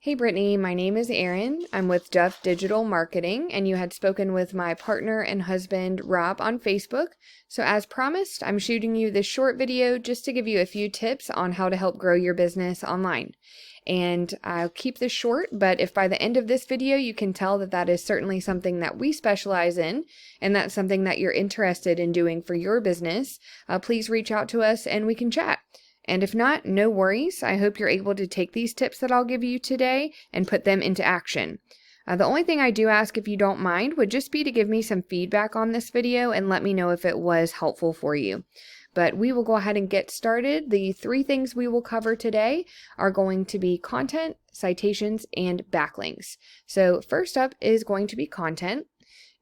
Hey Brittany, my name is Erin. I'm with Duff Digital Marketing, and you had spoken with my partner and husband, Rob, on Facebook. So as promised, I'm shooting you this short video just to give you a few tips on how to help grow your business online. And I'll keep this short, but if by the end of this video you can tell that that is certainly something that we specialize in, and that's something that you're interested in doing for your business, please reach out to us and we can chat. And if not, no worries. I hope you're able to take these tips that I'll give you today and put them into action. The only thing I do ask, if you don't mind, would just be to give me some feedback on this video and let me know if it was helpful for you. But we will go ahead and get started. The three things we will cover today are going to be content, citations, and backlinks. So first up is going to be content.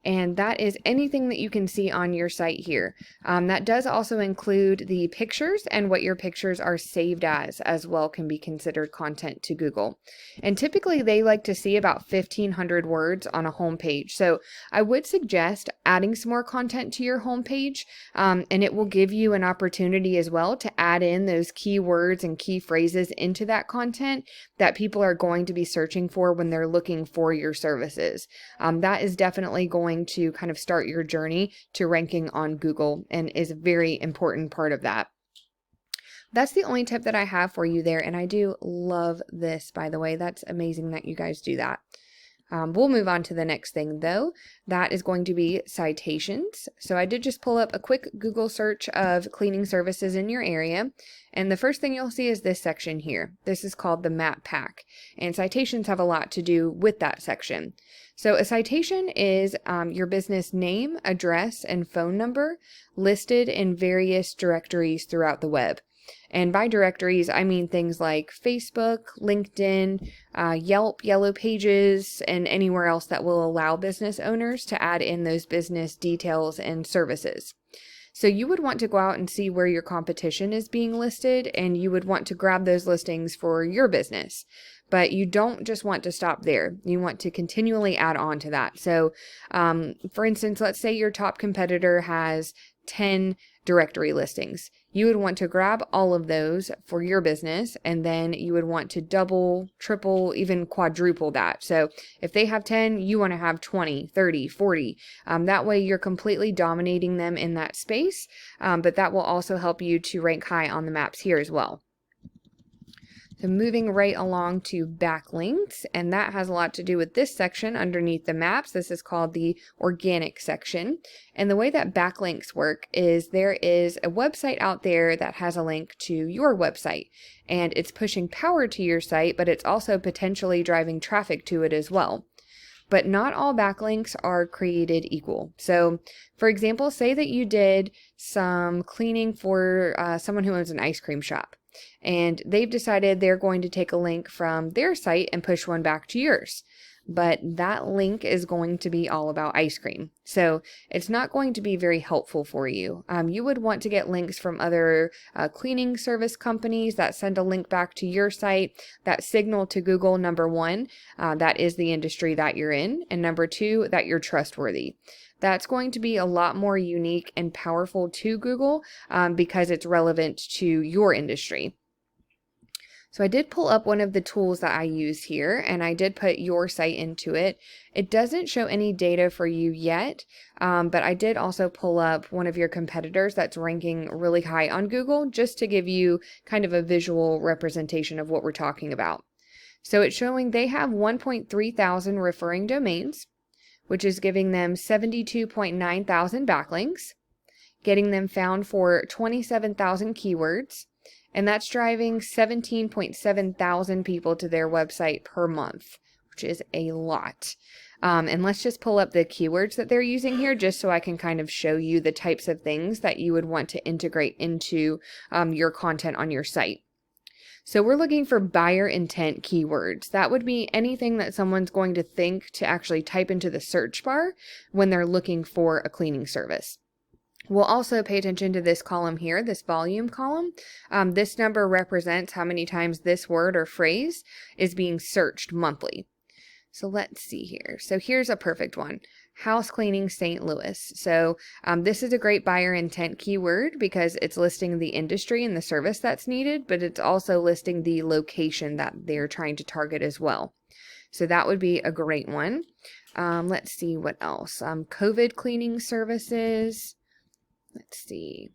And that is anything that you can see on your site here. That does also include the pictures, and what your pictures are saved as well can be considered content to Google. And typically they like to see about 1,500 words on a home page. So I would suggest adding some more content to your home page, and it will give you an opportunity as well to add in those keywords and key phrases into that content that people are going to be searching for when they're looking for your services. That is definitely going to kind of start your journey to ranking on Google and is a very important part of that. That's the only tip that I have for you there, and I do love this, by the way. That's amazing that you guys do that. We'll move on to the next thing though. That is going to be citations. So I did just pull up a quick Google search of cleaning services in your area. And the first thing you'll see is this section here. This is called the map pack. And citations have a lot to do with that section. So a citation is your business name, address, and phone number listed in various directories throughout the web. And by directories, I mean things like Facebook, LinkedIn, Yelp, Yellow Pages, and anywhere else that will allow business owners to add in those business details and services. So you would want to go out and see where your competition is being listed, and you would want to grab those listings for your business. But you don't just want to stop there. You want to continually add on to that. So, for instance, let's say your top competitor has 10 directory listings. You would want to grab all of those for your business, and then you would want to double, triple, even quadruple that. So if they have 10, you want to have 20, 30, 40. That way you're completely dominating them in that space, but that will also help you to rank high on the maps here as well. So moving right along to backlinks, and that has a lot to do with this section underneath the maps. This is called the organic section. And the way that backlinks work is there is a website out there that has a link to your website, and it's pushing power to your site, but it's also potentially driving traffic to it as well. But not all backlinks are created equal. So for example, say that you did some cleaning for someone who owns an ice cream shop, and they've decided they're going to take a link from their site and push one back to yours. But that link is going to be all about ice cream. So it's not going to be very helpful for you. You would want to get links from other cleaning service companies that send a link back to your site that signal to Google, number one, that is the industry that you're in, and number two, that you're trustworthy. That's going to be a lot more unique and powerful to Google because it's relevant to your industry. So I did pull up one of the tools that I use here, and I did put your site into it. It doesn't show any data for you yet, but I did also pull up one of your competitors that's ranking really high on Google, just to give you kind of a visual representation of what we're talking about. So it's showing they have 1.3 thousand referring domains, which is giving them 72.9 thousand backlinks, getting them found for 27,000 keywords, and that's driving 17.7 thousand people to their website per month, which is a lot. And let's just pull up the keywords that they're using here just so I can kind of show you the types of things that you would want to integrate into your content on your site. So we're looking for buyer intent keywords. That would be anything that someone's going to think to actually type into the search bar when they're looking for a cleaning service. We'll also pay attention to this column here, this volume column. This number represents how many times this word or phrase is being searched monthly. So let's see here. So here's a perfect one. house cleaning St. Louis. So this is a great buyer intent keyword because it's listing the industry and the service that's needed, but it's also listing the location that they're trying to target as well. So that would be a great one. Let's see what else. COVID cleaning services. Let's see.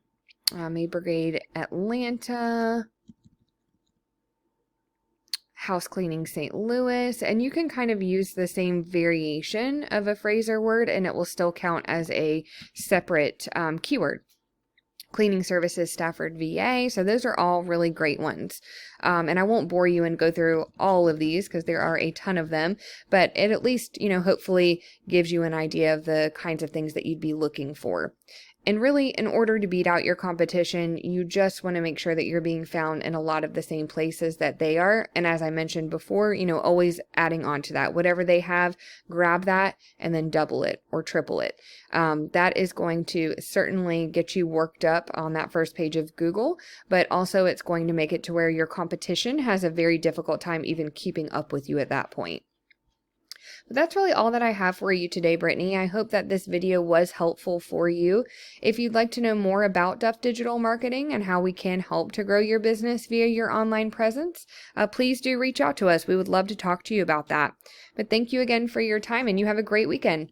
Maid Brigade Atlanta. House cleaning St. Louis, and you can kind of use the same variation of a phrase or word and it will still count as a separate keyword. Cleaning services Stafford, VA. So those are all really great ones. And I won't bore you and go through all of these because there are a ton of them, but it at least, hopefully gives you an idea of the kinds of things that you'd be looking for. And really, in order to beat out your competition, you just want to make sure that you're being found in a lot of the same places that they are. And as I mentioned before, always adding on to that. Whatever they have, grab that and then double it or triple it. That is going to certainly get you worked up on that first page of Google, but also it's going to make it to where your competition has a very difficult time even keeping up with you at that point. But that's really all that I have for you today, Brittany. I hope that this video was helpful for you. If you'd like to know more about Duff Digital Marketing and how we can help to grow your business via your online presence, please do reach out to us. We would love to talk to you about that. But thank you again for your time and you have a great weekend.